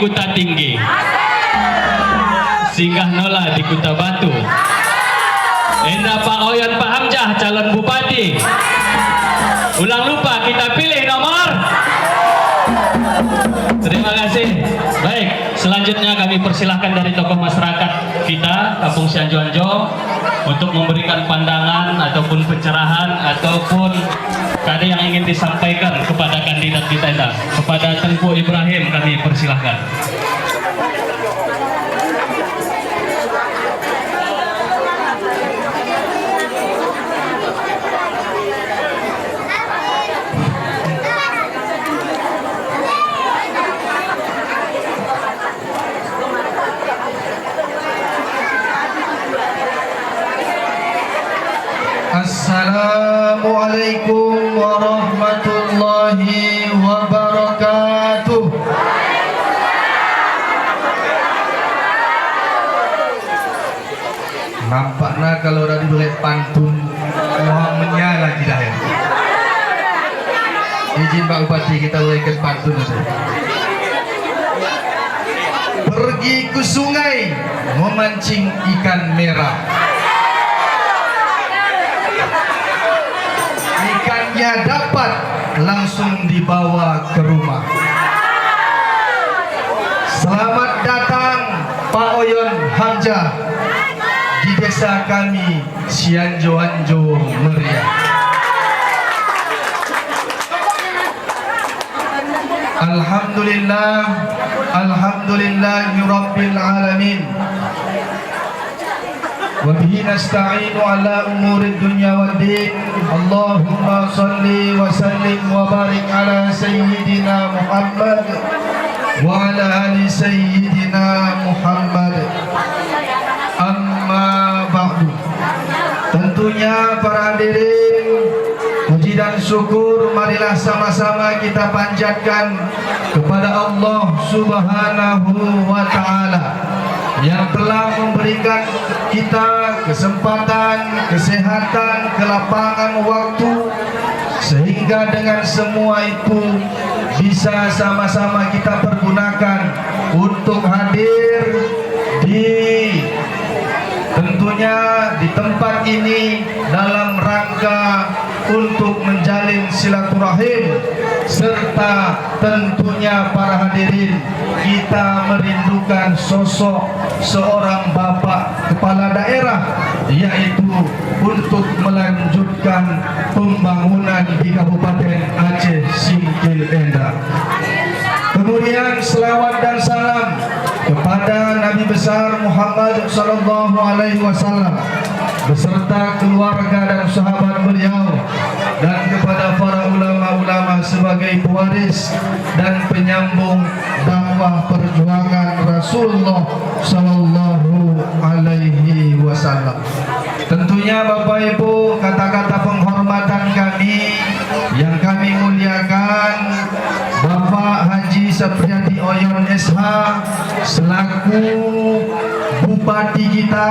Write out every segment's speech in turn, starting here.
Kuta Tinggi, singgah nola di Kuta Batu. Enda Pak Oyon Pak Hamzah calon bupati. Ulang lupa kita pilih nomor. Terima kasih. Baik, selanjutnya kami persilahkan dari tokoh masyarakat kita Kampung Cianjur Anjo untuk memberikan pandangan ataupun pencerahan ataupun ada yang ingin disampaikan kepada kandidat kita. Kepada Tengku Ibrahim kami persilahkan. Assalamualaikum warahmatullahi wabarakatuh. Nampaknya kalau udah dibeli pantun mohon menyala tidak ya. Izin Pak Bupati kita uraikan pantun itu. Pergi ke sungai memancing ikan merah. Ikannya dapat langsung dibawa ke rumah. Selamat datang Pak Oyon Hamzah di desa kami Cianjur Anjo Meriah. Alhamdulillah, alhamdulillahirabbil alamin. Wa bihi nasta'inu ala umuri dunya waddin. Allahumma salli wa sallim wa barik ala sayyidina Muhammad wa ala ali sayyidina Muhammad. Amma ba'du. Tentunya para hadirin, puji dan syukur marilah sama-sama kita panjatkan kepada Allah Subhanahu wa taala yang telah memberikan kita kesempatan, kesehatan, kelapangan waktu, sehingga dengan semua itu bisa sama-sama kita pergunakan untuk hadir di tentunya di tempat ini dalam rangka untuk menjalin silaturahim, serta tentunya para hadirin kita merindukan sosok seorang bapak kepala daerah, yaitu untuk melanjutkan pembangunan di Kabupaten Aceh Singkil Enda. Kemudian selawat dan salam kepada Nabi besar Muhammad sallallahu alaihi wasallam beserta keluarga dan sahabat beliau, dan kepada para ulama-ulama sebagai pewaris dan penyambung dakwah perjuangan Rasulullah sallallahu alaihi wasallam. Tentunya Bapak Ibu, kata-kata penghormatan kami yang kami muliakan Bapak Haji Sapriadi Oyon SH selaku bupati kita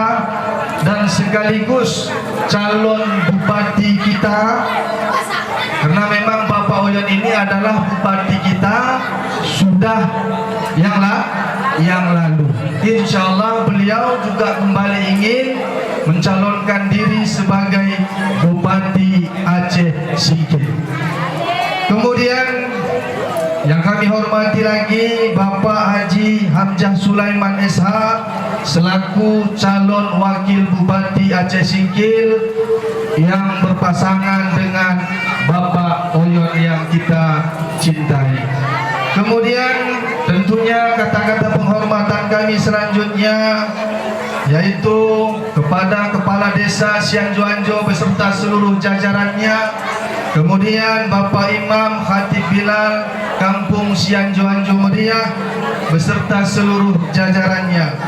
dan sekaligus calon bupati kita, karena memang Bapak Oyon ini adalah bupati kita sudah yang lalu. Insya Allah beliau juga kembali ingin mencalonkan diri sebagai bupati Aceh Singkil. Kemudian yang kami hormati lagi Bapak Haji Hamzah Sulaiman SH selaku calon wakil bupati Aceh Singkil yang berpasangan dengan Bapak Oyon yang kita cintai. Kemudian tentunya kata-kata penghormatan kami selanjutnya yaitu kepada Kepala Desa Cianjur Anjo beserta seluruh jajarannya, kemudian Bapak Imam Khatib Bilal Kampung Cianjur Anjo Meriah beserta seluruh jajarannya.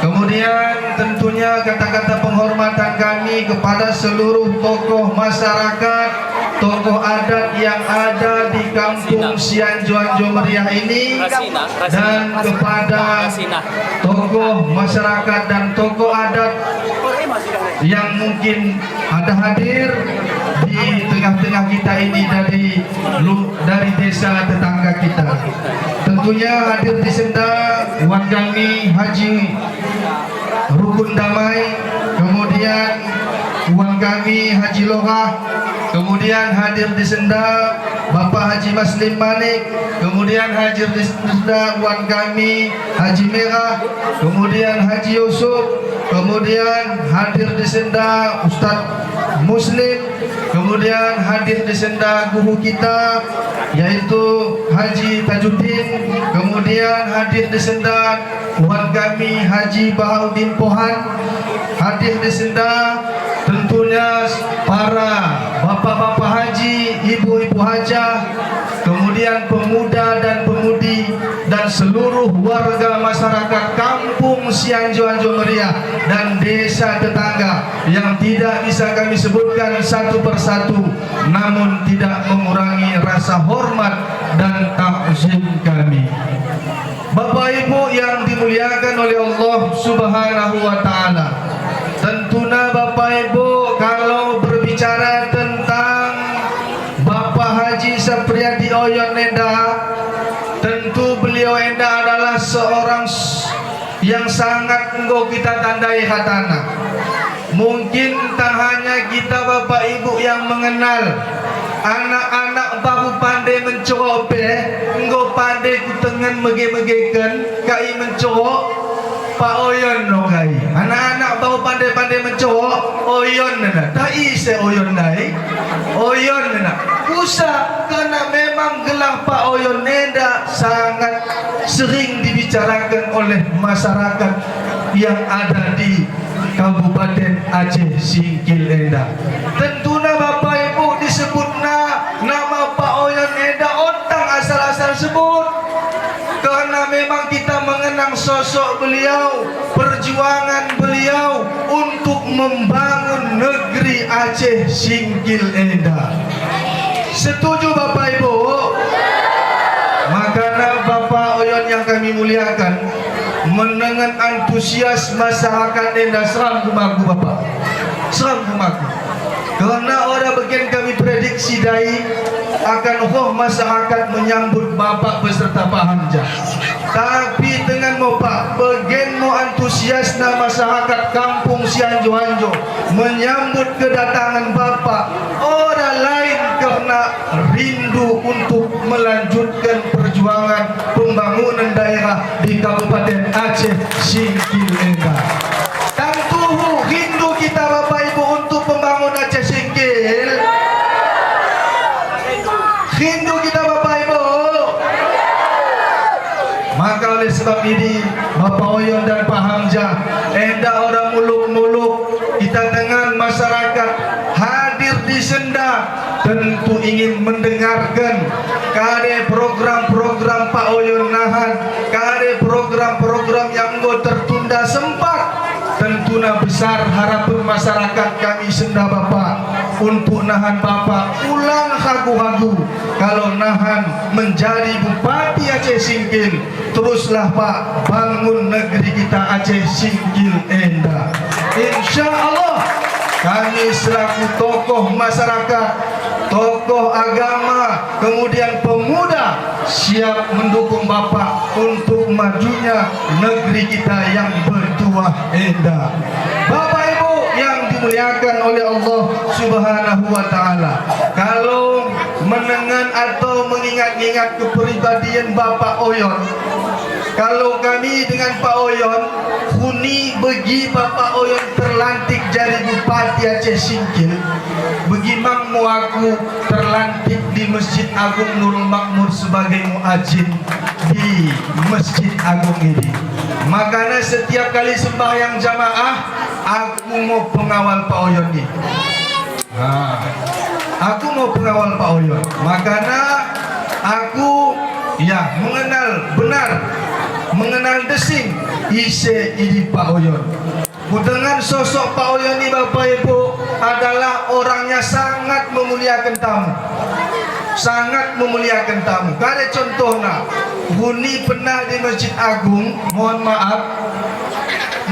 Kemudian tentunya kata-kata penghormatan kami kepada seluruh tokoh masyarakat, tokoh adat yang ada di Kampung Cianjur Anjo Meriah ini, dan kepada tokoh masyarakat dan tokoh adat yang mungkin ada hadir di tengah-tengah kita ini dari desa tetangga kita. Tentunya hadir di senda Wan kami Haji Rukun Damai, kemudian Wan kami Haji Lohah, kemudian hadir di senda Bapak Haji Maslim Manik, kemudian hadir di senda Wan kami Haji Merah, kemudian Haji Yusuf, kemudian hadir di senda Ustadz Muslim, kemudian hadir di senda guru kita yaitu Haji Tajuddin, kemudian hadir di senda Wan kami Haji Bahaudin Pohan, hadir di senda tentunya para bapak-bapak haji, ibu-ibu hajah, kemudian pemuda dan pemudi dan seluruh warga masyarakat kampung Sianjo Meriah dan desa tetangga yang tidak bisa kami sebutkan satu persatu, namun tidak mengurangi rasa hormat dan takzim kami. Bapak Ibu yang dimuliakan oleh Allah Subhanahu wa taala, tentunya Bapak Ibu kalau berbicara tentang Bapak Haji Sapriyadi Oyon Enda, tentu beliau Enda adalah seorang yang sangat engkau kita tandai hatana. Mungkin tak hanya kita Bapak Ibu yang mengenal anak-anak baru pandai mencorok engkau pandai kutengan mege-megekan kai mencorok Pak Oyon no kai. Anak-anak baru pandai-pandai mencorok Oyon nana. Tak ise Oyon nai. Oyon nana. Usah karena memang gelar Pak Oyon Enda sangat sering dibicarakan oleh masyarakat yang ada di Kabupaten Aceh Singkil Enda. Tentunya Bapak Ibu disebutnya nama Pak Oyon Enda otang asal-asal sebut karena memang kita mengenang sosok beliau, perjuangan beliau untuk membangun negeri Aceh Singkil Enda. Setuju Bapak Ibu? Makanya Bapak Oyon yang kami muliakan, menengan antusias masyarakat Enda serang kumaku Bapak, serang kumaku. Karena orang bagian kami prediksi dai akan masyarakat menyambut Bapak beserta Pak Hamzah. Tapi dengan mau Pak bagian mau antusiasnya masyarakat kampung Sianjo menyambut kedatangan Bapak, orang lain karena rindu untuk melanjutkan perjuangan pembangunan daerah di Kabupaten Aceh Singkil Enda. Tentu rindu kita Bapak Ibu untuk pembangunan Aceh Singkil. Rindu kita Bapak Ibu. Maka oleh sebab ini Bapak Oyon dan Pak Hamzah Enda orang muluk-muluk kita dengan masyarakat hadir di senda tentu ingin mendengarkan kade program-program Pak Oyon nahan, kade program-program yang mau tertunda sempat. Tentunya besar harapan masyarakat kami senda Bapak untuk nahan Bapak ulang hagu-hagu kalau nahan menjadi Bupati Aceh Singkil. Teruslah Pak bangun negeri kita Aceh Singkil Enda. Insya Allah kami selaku tokoh masyarakat, tokoh agama, kemudian pemuda siap mendukung Bapak untuk majunya negeri kita yang bertuah indah. Bapak Ibu yang dimuliakan oleh Allah Subhanahu wa taala, kalau menengan atau mengingat-ingat kepribadian Bapak Oyon, kalau kami dengan Pak Oyon huni bagi Bapak Oyon terlantik jadi Bupati Aceh Singkil, bagi Mang Muaku terlantik di Masjid Agung Nurul Makmur sebagai muadzin di Masjid Agung ini. Makanya setiap kali sembahyang jamaah aku mau pengawal Pak Oyon ini. Aku mau pengawal Pak Oyon. Makanya aku ya mengenal desing ise ini Pak Oyon. Dengan sosok Pak Oyon ini Bapak Ibu adalah orangnya sangat memuliakan tamu, sangat memuliakan tamu. Kada contohnya huni pernah di Masjid Agung, mohon maaf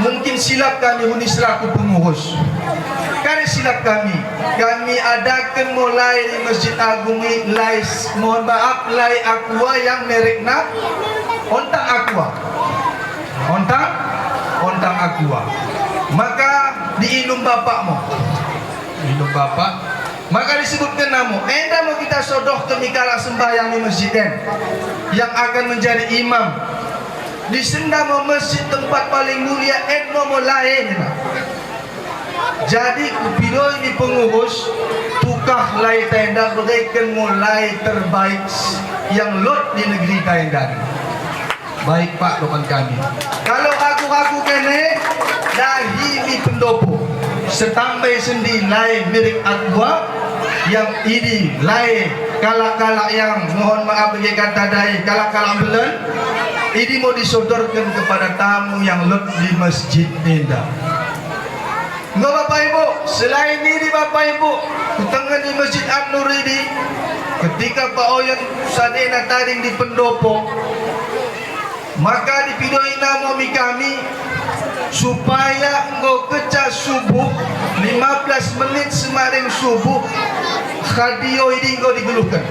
mungkin silap kami huni selaku pengurus. Kali silap kami adakan mulai di Masjid Agung ini mohon maaf lai aqua yang mereknya ontang aqua. Ontang aqua. Maka diinum bapakmu. Minum bapak. Maka disebutkan namu. Enda mau kita sodoh ke mikala sembahyang di masjid yang akan menjadi imam. Di senda mau masjid tempat paling mulia enda mau lain. Jadi kupilo ini pengurus tukah lai tenda berikan mulai terbaik yang lot di negeri tenda. Baik Pak depan kami. Kalau aku kene dahi di pendopo setambai sendi lai milik aqua yang ini lai kalak-kalak yang mohon maaf bagi kata dai kalak-kalak belen ini mau disodorkan kepada tamu yang lot di masjid tenda. Enggak Bapak Ibu, selain ini Bapak Ibu, kutengah di Masjid An-Nur ini, ketika Pak Oyon sadena taring di pendopo, maka dipidoi nama kami supaya engkau keca subuh 15 menit semaring subuh radio ini engkau digeluhkan,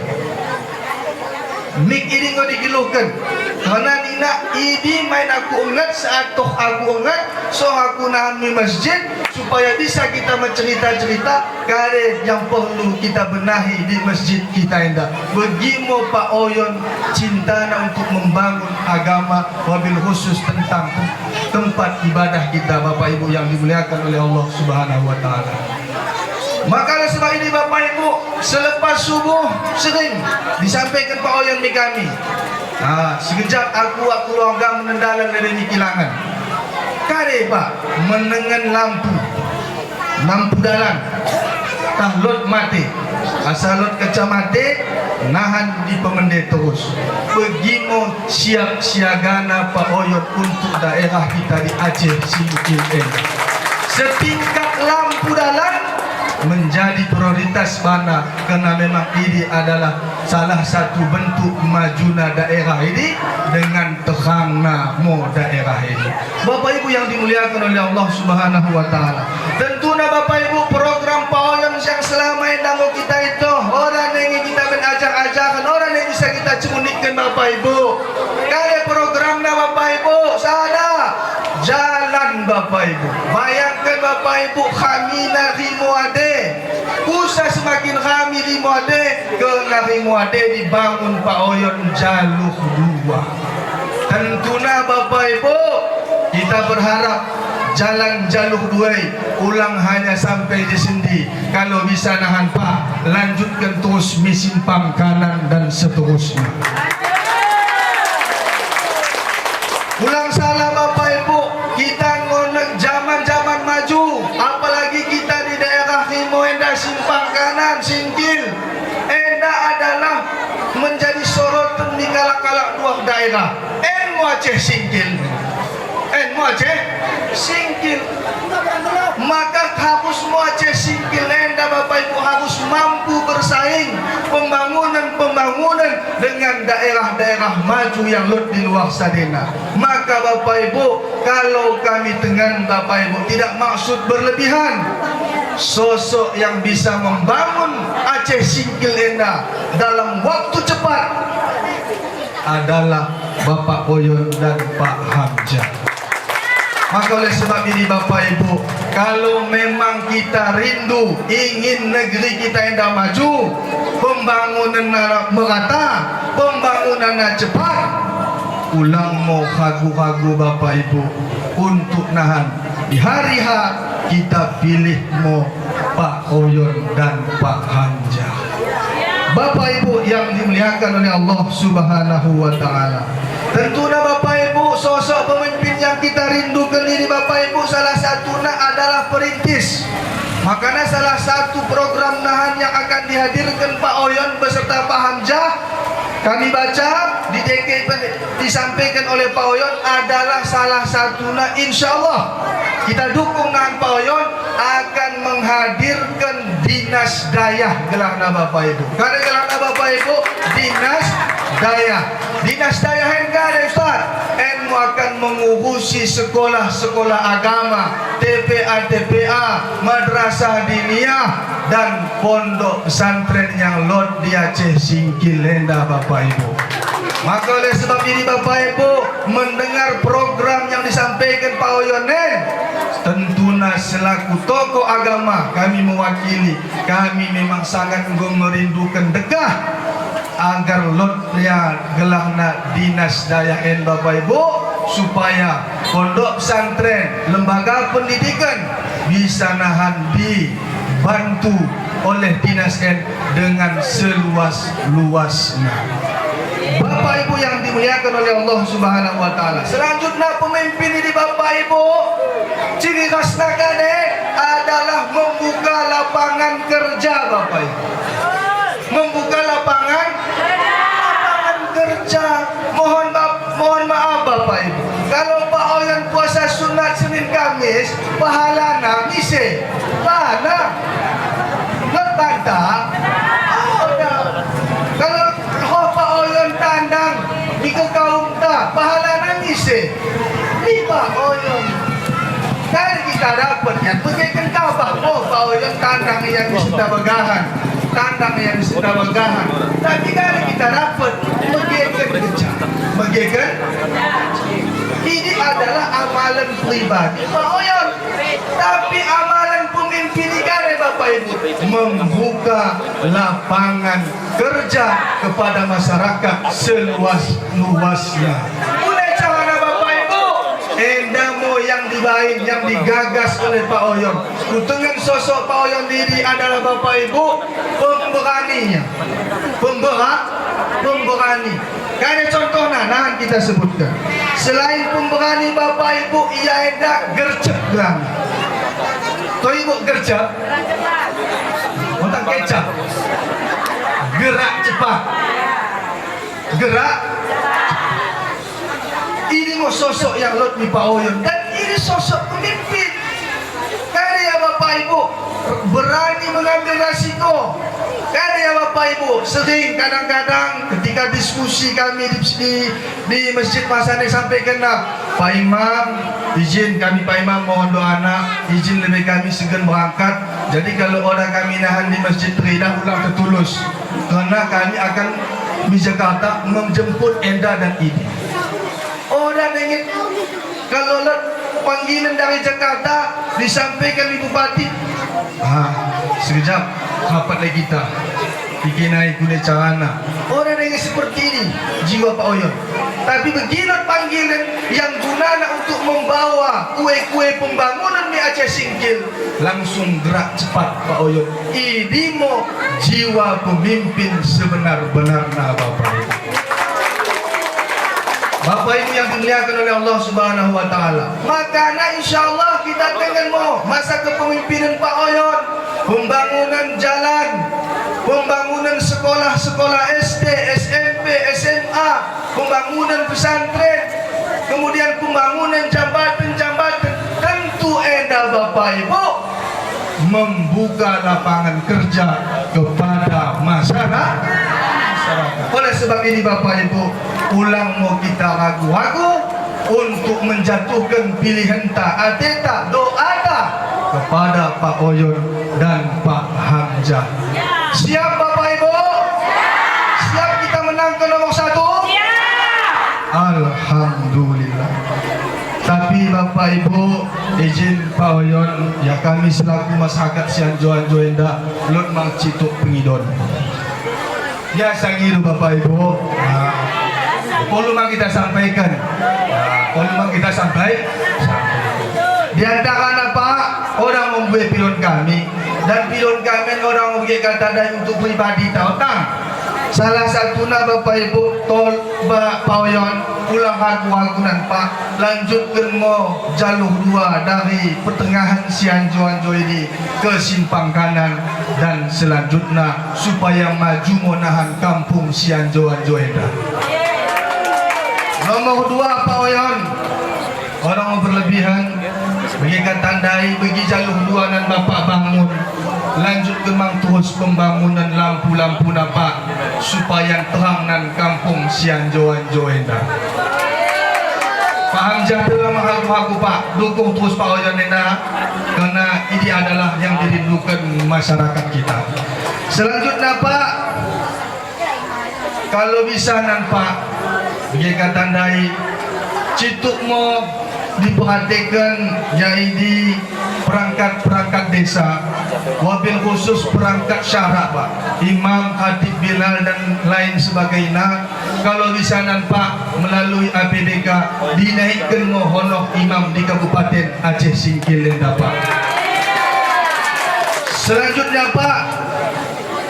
mik ini engkau digeluhkan. Karena nina ini main aku ingat saat toh aku ingat so aku nahan di masjid supaya bisa kita mencerita-cerita kare yang perlu kita benahi di masjid kita indah. Begimo Pak Oyon cintana untuk membangun agama wabil khusus tentang tempat ibadah kita Bapak Ibu yang dimuliakan oleh Allah Subhanahu wa taala. Maka sebab ini Bapak Ibu selepas subuh sering disampaikan Pak Oyon di kami. Sekejap aku logam menendalan dari kilangan. Kare Pak menengan lampu dalam tahlot mati asalot kecamate nahan di pemende terus. Begimo siap siagana Pak Oyon untuk daerah kita di Aceh Singkil ini. Setingkat lampu dalam menjadi prioritas mana karena memang ini adalah salah satu bentuk majuna daerah ini dengan terangna mo daerah ini. Bapak Ibu yang dimuliakan oleh Allah Subhanahu wa taala. Tentunya Bapak Ibu program Pak Oyon yang selama ini mau kita itu orang yang kita menajak-ajakan, orang yang bisa kita cemunikan Bapak Ibu. Kali programnya Bapak Ibu sada jalan Bapak Ibu. Bayangkan Bapak Ibu kami nari muade. Usah semakin kami di muade ke nari muade dibangun Pak Oyon jalur 2. Tentunya Bapak Ibu kita berharap jalan jalur 2 ulang hanya sampai di sendi. Kalau bisa nahan Pak lanjutkan terus misimpang kanan dan seterusnya. Ulang salah Bapak Ibu, kita ngonek zaman-zaman maju, apalagi kita di daerah Himo enda simpang kanan Singkil enda adalah menjadi sorotan di kalak-kalak dua daerah. Aceh Singkil, Aceh Singkil. Maka harus Aceh Singkil enda Bapak Ibu harus mampu bersaing pembangunan dengan daerah-daerah maju yang di luar sadena. Maka Bapak Ibu kalau kami dengan Bapak Ibu tidak maksud berlebihan, sosok yang bisa membangun Aceh Singkil enda dalam waktu cepat adalah Bapak Oyon dan Pak Hamzah. Maka oleh sebab ini Bapak Ibu, kalau memang kita rindu ingin negeri kita yang maju, pembangunan merata, pembangunan cepat, ulang mau hagu-hagu Bapak Ibu untuk nahan di hari H kita pilih mau Pak Oyon dan Pak Hamzah. Bapak Ibu yang dimuliakan oleh Allah Subhanahu wa taala. Tentunya Bapak Ibu sosok pemimpin yang kita rindukan ini Bapak Ibu salah satunya adalah perintis. Makanya salah satu program nahan yang akan dihadirkan Pak Oyon beserta Pak Hamzah kami baca di DK disampaikan oleh Pak Oyon adalah salah satunya insyaallah kita dukung dengan Pak Oyon akan menghadirkan dinas daya gelarna Bapak Ibu. Karena gelarna Bapak Ibu dinas daya. Dinas daya hengkare Ustaz. kamu akan mengurusi sekolah-sekolah agama, TPA, madrasah diniyah, dan pondok pesantren yang lot di Aceh Singkil Lenda Bapak Ibu. Maka oleh sebab ini Bapak Ibu, mendengar program yang disampaikan Pak Oyonen, tentunya selaku tokoh agama kami mewakili, kami memang sangat merindukan dekah agar lotnya gelahna dinas daya en Bapak Ibu, supaya pondok pesantren, lembaga pendidikan bisa nahan dibantu oleh dinas en dengan seluas-luasnya. Bapak Ibu yang dimuliakan oleh Allah Subhanahu wa taala. Selanjutnya pemimpin ini Bapak Ibu, ciri khasnya adalah membuka lapangan kerja Bapak Ibu. Membuka lapangan kerja. Mohon maaf Bapak Ibu, kalau Pak Oyon puasa sunat Senin Kamis, pahalana ngise, pahala letanda. Kalau Pak Oyon tandang di kaum ta, pahalana ngise, di Pak Oyon. Kan kita dapatnya, begini kabah, Pak Oyon tandang yang bisa bagahan. Tandang yang sudah bagahan. Tapi kalau kita dapat bagikan ini adalah amalan pribadi Pak Oyon. Tapi amalan pemimpin negara Bapak Ibu, membuka lapangan kerja kepada masyarakat seluas-luasnya. Mulai cara Bapak Ibu, endamo yang dibain, yang digagas oleh Pak Oyon. Dengan sosok Pak Oyon diri adalah Bapak Ibu pemberaninya, pemberani. Karena contohnya, nah kita sebutkan. Selain pemberani Bapak Ibu, ia ada gercep berani. Kau ibu gercep, otak kecap, gerak cepat, gerak. Ini mau sosok yang lot di Pak Oyon, dan ini sosok pemimpin. Karena Bapak Ibu berani mengambil resiko. Karena Bapak Ibu sering kadang-kadang ketika diskusi kami di Masjid Masane sampaikan, Pak Imam izin kami, Pak Imam mohon doa izin lebih kami segan berangkat. Jadi kalau orang kami nahan di Masjid Teridah ulang tertulus, karena kami akan di Jakarta menjemput Enda dan Idi. Orang ingin kalau panggilan dari Jakarta disampaikan Ibu Bupati, sekejap rapat lagi kita dikinai kulit carana. Orang yang seperti ini jiwa Pak Oyon. Tapi begini panggilan yang gunanya untuk membawa kue-kue pembangunan di Aceh Singkil, langsung gerak cepat Pak Oyon. Ini mau jiwa pemimpin sebenar-benarnya Bapak Ibu. Bapak Ibu yang dimuliakan oleh Allah Subhanahu wa taala. Makanya insyaallah kita dengan mau masa kepemimpinan Pak Oyon, pembangunan jalan, pembangunan sekolah-sekolah SD, SMP, SMA, pembangunan pesantren, kemudian pembangunan jambatan-jambatan, tentu Bapak Ibu membuka lapangan kerja kepada masyarakat. Oleh sebab ini Bapak Ibu, ulang mau kita ragu-ragu untuk menjatuhkan pilihan tak doa kepada Pak Oyon dan Pak Hamzah. Siap Bapak Ibu? Siap kita menangkan nomor 1? Alhamdulillah. Tapi Bapak Ibu, izin Pak Oyon, ya kami selaku masyarakat Sianjo Enda lot mang cituk pengidon. Ya sangiru Bapak Ibu, perlu mang kita sampaikan, perlu mang kita sampaikan. Di antara Pak, orang membuat pilon kami, dan pilon kami orang membuat kata dai untuk pribadi tahu tak? Salah satunya Bapak Ibu tol Pak Oyon ulang hagunan Pak, lanjutkan mau jalur 2 dari pertengahan Sianjo ini ke simpang kanan, dan selanjutnya supaya maju menahan kampung Sianjo ini. Nomor 2 Pak Oyon, orang berlebihan bagikan tandai bagi jalur 2 dan Bapak bangun, lanjut kemang terus pembangunan lampu-lampu nampak supaya terang nan kampung Sianjo Endah. Pak Hamzah dalam hal aku Pak dukung terus Pak Oyon Nena, karena ini adalah yang dirindukan masyarakat kita. Selanjutnya Pak, kalau bisa nan Pak mereka tandai cituk mau diperhatikan yaitu perangkat desa, wabil khusus perangkat syara Pak, imam, khatib, bilal dan lain sebagainya. Kalau bisa nan Pak melalui APBK dinaikkan honor imam di Kabupaten Aceh Singkil Pak. Selanjutnya Pak,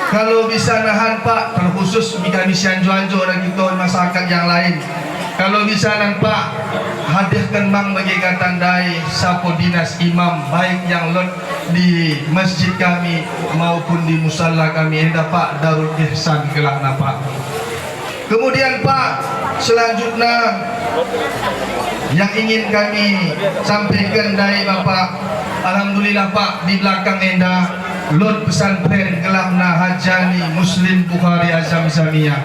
kalau bisa nahan Pak, terkhusus kami Sianjo-anjo dan kita masyarakat yang lain, kalau bisa nan Pak hadirkan bang bagi tandai sapo dinas imam baik yang lot di masjid kami maupun di musalla kami hendak Pak Darul Ihsan kelakna Pak. Kemudian Pak, selanjutnya yang ingin kami sampaikan dari Bapak, alhamdulillah Pak di belakang enda lot pesantren kelakna Hajani Muslim Bukhari Azam Samia.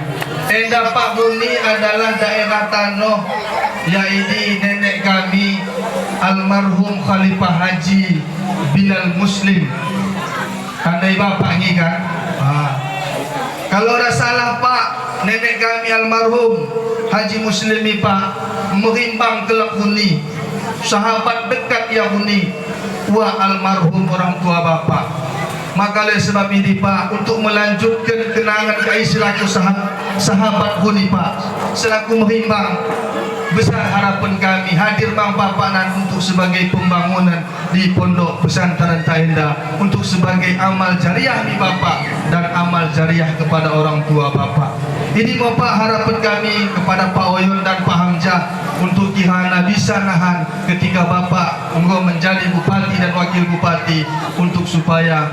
Enda Pak Buni adalah daerah Tanoh yaitu nenek kami almarhum Khalifah Haji Bilal Muslim. Tandai Bapak ini kan? Kalau ada salah Pak, nenek kami almarhum Haji Muslimi Pak merimbang kelak huni, sahabat dekat yang huni, wa almarhum orang tua Bapak. Maka oleh sebab ini Pak, untuk melanjutkan kenangan kai selaku sahabat huni Pak, selaku merimbang, besar harapan kami hadir bang Bapak nan untuk sebagai pembangunan di pondok pesantren Taenda, untuk sebagai amal jariah di Bapak dan amal jariah kepada orang tua Bapak. Ini Bapak harapan kami kepada Pak Oyon dan Pak Hamzah untuk kihana bisa nahan ketika Bapak menjadi bupati dan wakil bupati, untuk supaya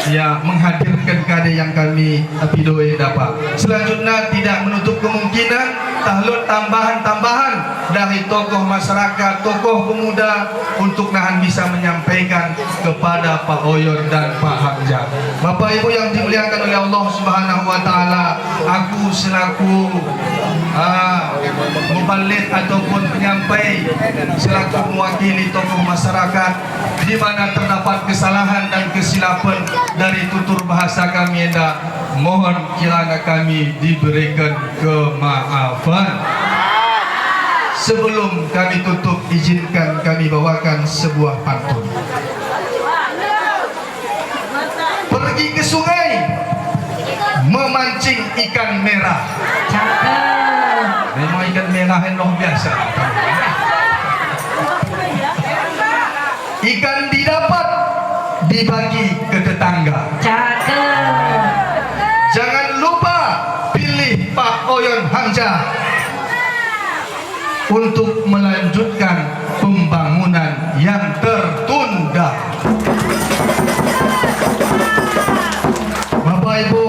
ya menghadirkan kade yang kami pidoe dapat. Selanjutnya tidak menutup kemungkinan tahlul tambahan dari tokoh masyarakat, tokoh pemuda untuk nahan bisa menyampaikan kepada Pak Oyon dan Pak Hamzah. Bapak Ibu yang dimuliakan oleh Allah Subhanahu wa taala, aku selaku mubalik ataupun penyampai, selaku mewakili tokoh masyarakat di mana terdapat kesalahan dan kesilapan dari tutur bahasa kami, hendak mohon kiranya kami diberikan kemaafan. Sebelum kami tutup, izinkan kami bawakan sebuah pantun. Pergi ke sungai memancing ikan merah. Memang ikan merah yang luar biasa. Ikan didapat dibagi ke tetangga. Jangan lupa pilih Pak Oyon Hamzah untuk melanjutkan pembangunan yang tertunda. Bapak Ibu,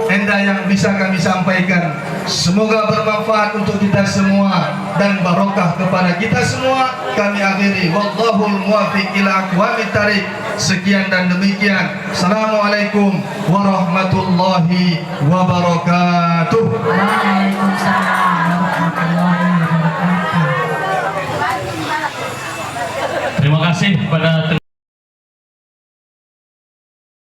enda yang bisa kami sampaikan, semoga bermanfaat untuk kita semua dan barokah kepada kita semua. Kami akhiri, wallahul muwaffiq ila aqwamit thariq. Sekian dan demikian. Assalamualaikum warahmatullahi wabarakatuh. Waalaikumsalam warahmatullahi wabarakatuh. Terima kasih kepada